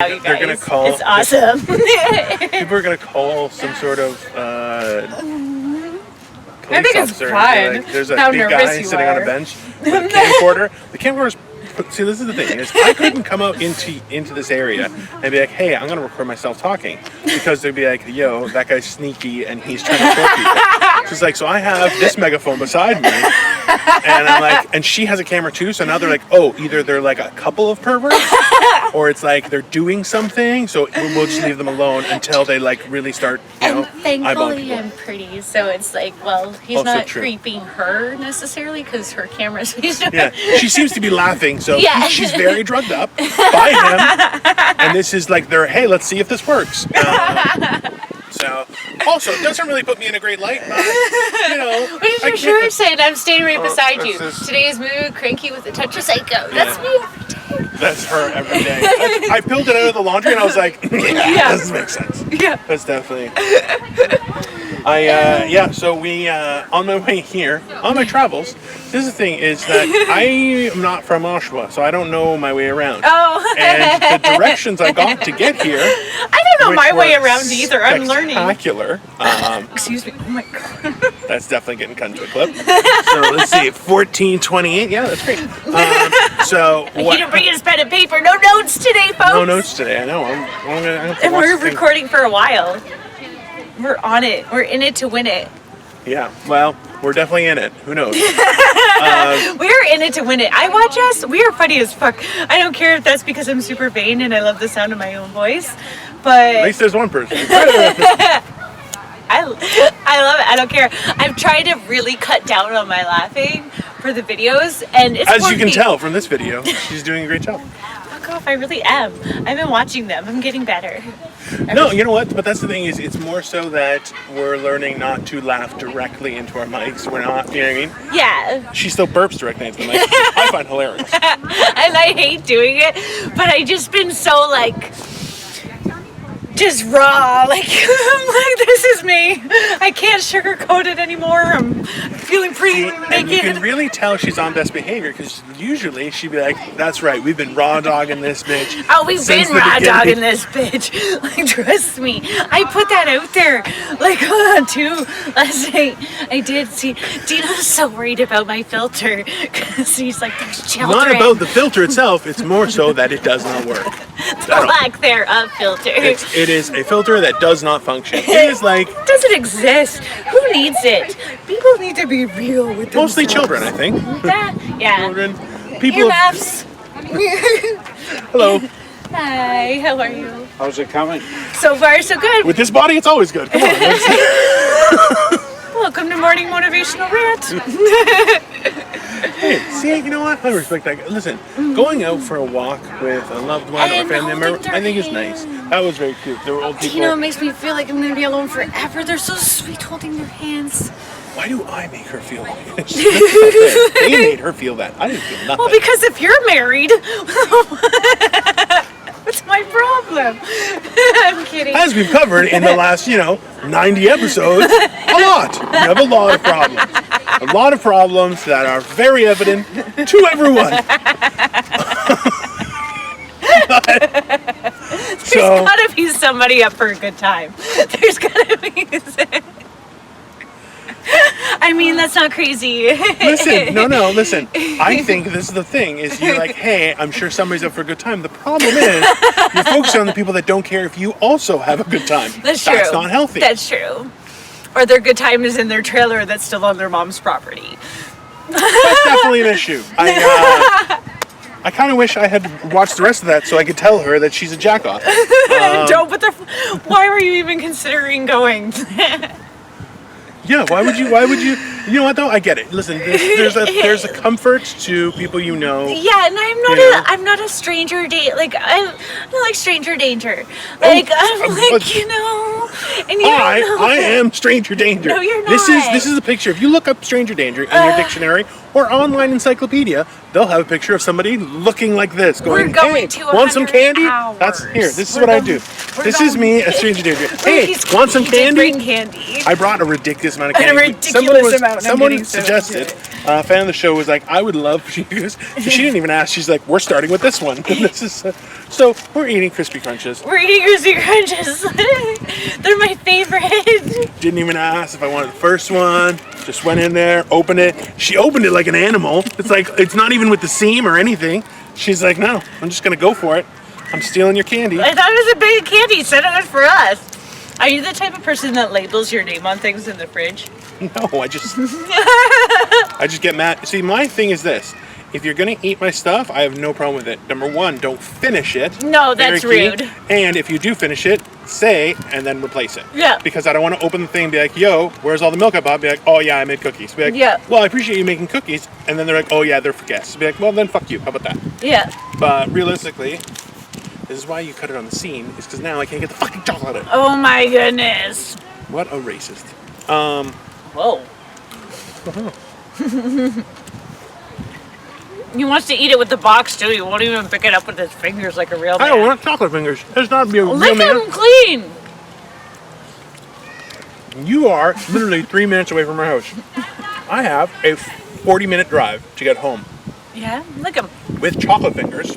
They're gonna call. It's awesome. People are gonna call some sort of I think it's officer. fun. Like, there's a How big nervous guy you sitting on are. a bench with a camcorder. The camcorder's. See, this is the thing: is I couldn't come out into this area and be like, "Hey, I'm gonna record myself talking," because they'd be like, "Yo, that guy's sneaky and he's trying to kill people." So it's like, so I have this megaphone beside me, and I'm like, and she has a camera too. So now they're like, oh, either they're like a couple of perverts, or it's like they're doing something. So we'll just leave them alone until they like really start, you know, And eyeballing thankfully people. I'm pretty, so it's like, well, he's Also not true. creeping her necessarily because her camera's. Yeah, she seems to be laughing, so Yeah. she's very drugged up by him. And this is like their, hey, let's see if this works. So, also, it doesn't really put me in a great light, but, you know. What is I your can't- shirt saying? I'm standing right beside you. that's just- Today's mood, cranky with a touch of psycho. That's me every day. That's her every day. I peeled it out of the laundry and I was like, yeah, this makes sense. Yeah. That's definitely. So we, on my way here, on my travels, this is the thing, is that I am not from Oshawa, so I don't know my way around. Oh. And the directions I got to get here, I don't know my way around either. I'm learning. Spectacular. Excuse me. Oh my god. That's definitely getting cut into a clip. So let's see, 1428. Yeah, that's great. So You what? didn't bring us pen and paper. No notes today, folks. No notes today. I know. I'm gonna have to And watch we're the thing. recording for a while. We're on it. We're in it to win it. Yeah. Well, we're definitely in it. Who knows? We're in it to win it. I watch us. We are funny as fuck. I don't care if that's because I'm super vain and I love the sound of my own voice. At But least there's one person. I love it. I don't care. I've tried to really cut down on my laughing for the videos, and it's As you can working. tell from this video, she's doing a great job. Fuck off! I really am. I've been watching them. I'm getting better. No, you know what? But that's the thing is, it's more so that we're learning not to laugh directly into our mics. We're not, you know what I mean? Yeah, She still burps directly into the mic. I find hilarious. and I hate doing it, but I just been so like. Just raw, like I'm like, this is me. I can't sugarcoat it anymore. I'm feeling pretty And you naked. can really tell she's on best behavior because usually she'd be like, "That's right, we've been raw dogging this bitch." Oh, we've since been the raw beginning." dogging this bitch. Like, trust me. I put that out there, like, too, last night. I did see. Dino's so worried about my filter because he's like, there's children. Not about the filter itself. It's more so that it does not work. the lack thereof filter. It is a filter that does not function. It is like doesn't exist. Who needs it? People need to be real with themselves. mostly children, I think. Yeah. Children, people. Earmuffs. Hello. Hi, how are you? How's it coming? So far, so good. With this body, it's always good. Come on. Welcome to Morning Motivational Rant. Hey, see, you know what? I respect that. Listen, going out for a walk with a loved one or a And family member, holding their I think is nice. That was very cute. There were old people. It makes me feel like I'm gonna be alone forever. They're so sweet holding their hands. Why do I make her feel like this? They made her feel that. I didn't feel nothing. Well, because if you're married, what's my problem? I'm kidding. As we've covered in the last, 90 episodes, a lot. We have a lot of problems. A lot of problems that are very evident to everyone. There's gotta be somebody up for a good time. There's gotta be. I mean, that's not crazy. Listen. I think this is the thing, is you're like, hey, I'm sure somebody's up for a good time. The problem is, you're focusing on the people that don't care if you also have a good time. That's true. That's not healthy. That's true. Or their good time is in their trailer that's still on their mom's property. That's definitely an issue. I kind of wish I had watched the rest of that so I could tell her that she's a jackoff. Don't put why were you even considering going? Yeah, why would you? You know what though? I get it. Listen, there's a comfort to people you know. Yeah, and I'm not a stranger I'm not like stranger danger. Like I'm like, and you I don't know. I am stranger danger. No, you're This not. is a picture. If you look up stranger danger in your dictionary or online encyclopedia, they'll have a picture of somebody looking like this, going, We're going "Hey, to want some 100 candy? hours. That's here. This is We're what I going- do. we're This is going- me, a stranger danger. Hey, He's- want some he did candy? bring candy. I brought a ridiculous amount of And a candy. ridiculous amount. I'm Someone getting so suggested into A fan of the show was like, I would love. She didn't even ask. She's like, we're starting with this one. This is so we're eating crispy crunches. We're eating crispy crunches. They're my favorite. Didn't even ask if I wanted the first one. Just went in there, opened it. She opened it like an animal. It's like it's not even with the seam or anything. She's like, no, I'm just gonna go for it. I'm stealing your candy. I thought it was a big candy. Said it was for us. Are you the type of person that labels your name on things in the fridge? No, I just get mad. See, my thing is this. If you're going to eat my stuff, I have no problem with it. Number one, don't finish it. No, that's rude. And if you do finish it, say, and then replace it. Yeah. Because I don't want to open the thing and be like, yo, where's all the milk I bought? Be like, oh yeah, I made cookies. Be like, yeah. Well, I appreciate you making cookies. And then they're like, oh yeah, they're for guests. Be like, well, then fuck you. How about that? Yeah. But realistically, this is why you cut it on the seam, is because now I can't get the fucking chocolate out. Oh my goodness. What a racist. Whoa. He wants to eat it with the box too. He won't even pick it up with his fingers like a real man. I don't want chocolate fingers. It's not be a real man. Lick them clean. You are literally 3 minutes away from our house. I have a 40-minute drive to get home. Yeah, lick them. With chocolate fingers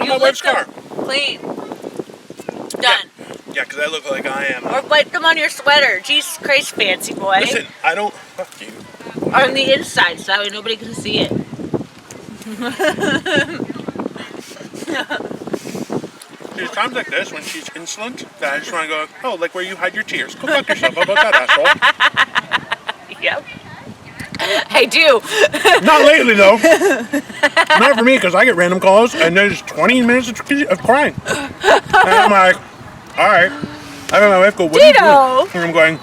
on my wife's car. Clean. Done. Yeah, because I look like I am. Or wipe them on your sweater. Jesus Christ, fancy boy. Listen, I don't. Fuck you. Or on the inside, so that way nobody can see it. There's times like this when she's insolent that I just want to go, oh, like where you hide your tears. Go fuck yourself. How about that, asshole? Yep. I do. Not lately, though. Not for me, because I get random calls and there's 20 minutes of crying. And I'm like, all right. I have my wife go, what are you doing? And I'm going,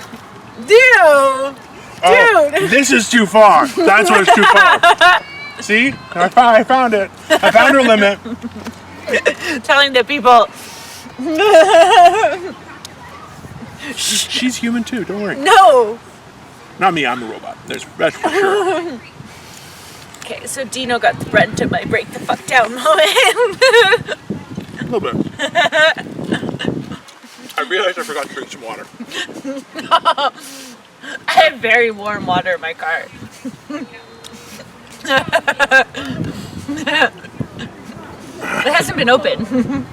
Dino! oh, dude, this is too far. That's what is too far. See? I found it. I found her limit. Telling the people. She's human too, don't worry. No! Not me, I'm a robot. That's for sure. Okay, so Dino got threatened to my break the fuck down moment. A little bit. I realized I forgot to drink some water. I have very warm water in my car. It hasn't been open.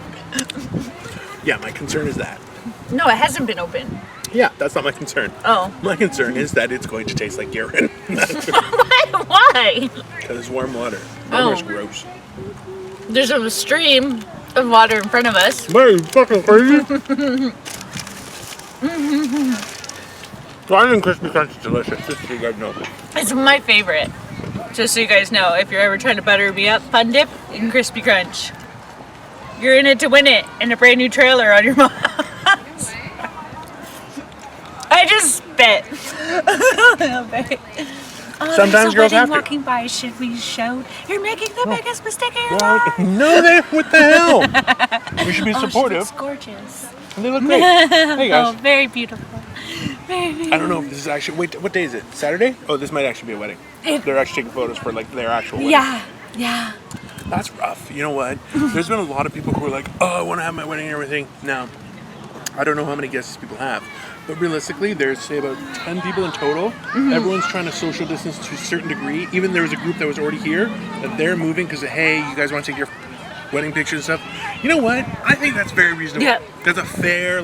Yeah, my concern is that. No, it hasn't been open. Yeah, that's not my concern. Oh. My concern is that it's going to taste like urine. Why? Because it's warm water. Oh. Water's gross. There's a stream of water in front of us. What, are you fucking crazy? Flying and crispy crunch is delicious, just so you guys know. It's my favorite. Just so you guys know, if you're ever trying to butter me up, Fun Dip and Crispy Crunch. You're in it to win it in a brand new trailer on your mom's. I just spit. Sometimes girls have to. Walking by should be showed. You're making the biggest mistake of your life. No, what the hell? We should be supportive. She looks gorgeous. They look great. Hey guys. Oh, very beautiful. Very beautiful. I don't know if this is actually. Wait, what day is it? Saturday? Oh, this might actually be a wedding. They're actually taking photos for like their actual wedding. Yeah. That's rough. You know what? There's been a lot of people who are like, oh, I want to have my wedding and everything. Now, I don't know how many guests people have, but realistically, there's say about 10 people in total. Mm-hmm. Everyone's trying to social distance to a certain degree. Even there was a group that was already here that they're moving because hey, you guys want to take your wedding pictures and stuff. You know what? I think that's very reasonable. Yeah. That's a fair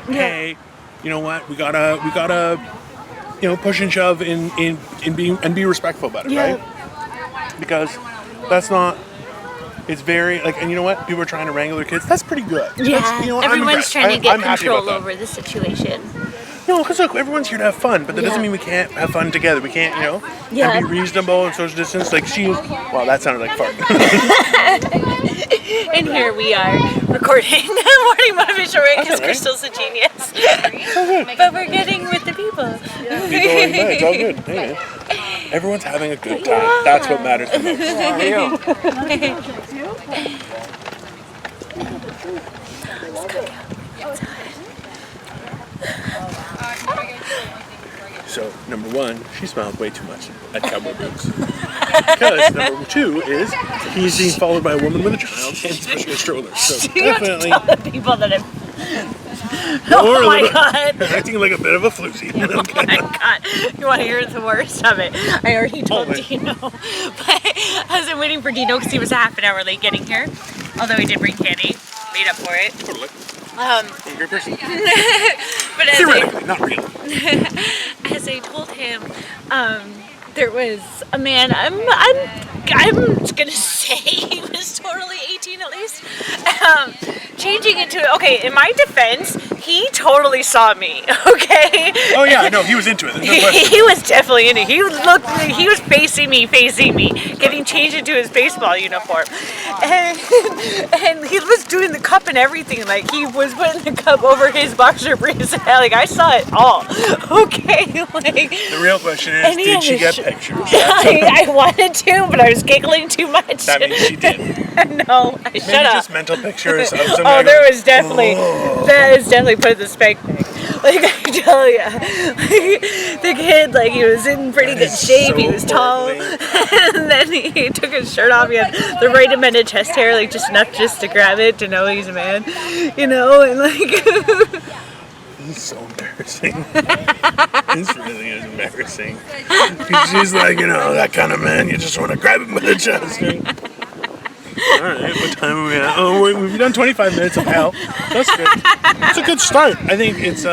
hey, you know what? We gotta push and shove in being and be respectful about it, right? Because that's not. It's very and you know what? People are trying to wrangle their kids. That's pretty good. Yeah. You know, everyone's trying to get control over the situation. No, because look, everyone's here to have fun, but that doesn't mean we can't have fun together. We can't, and be reasonable and social distance. Wow, that sounded like fun. And here we are recording Morning Motivation Right because Crystal's a genius. But we're getting with the people. It's all good. Hey, everyone's having a good time. That's what matters the most. So, number one, she smiled way too much at cowboy boots. Because number two is he's being followed by a woman with a child and he's pushing a stroller. So definitely. Tell the people that have. Or Oh my god. acting like a bit of a floozy. Oh my god. You want to hear the worst of it? I already told Always. Dino. But I was waiting for Dino because he was a half an hour late getting here. Although he did bring candy. Made up for it. Totally. Angry person. But as Theoretically, not really. as I told him, there was a man. I'm gonna say he was totally 18 at least. Changing into in my defense, he totally saw me. Okay. Oh yeah, no, he was into it. There's no question. He was definitely into it. He was facing me, getting changed into his baseball uniform, and he was doing the cup and everything. Like he was putting the cup over his boxer briefs. Like I saw it all. Okay, like The real question is, did she get pictures? I wanted to, but I was giggling too much. That means she did. No, Maybe shut up. just mental pictures of some Oh, guy there going, was definitely, that is definitely put in the spank bag. Like I tell ya, the kid, like he was in pretty That good is shape. so He was tall, horribly- and then he took his shirt off. He had the right amount of chest hair, like just enough just to grab it to know he's a man, and like. It's so embarrassing. This really is embarrassing. She's like, that kind of man, you just want to grab him by the chest. Alright, what time are we at? Oh, we've done 25 minutes of hell. That's good. It's a good start. I think it's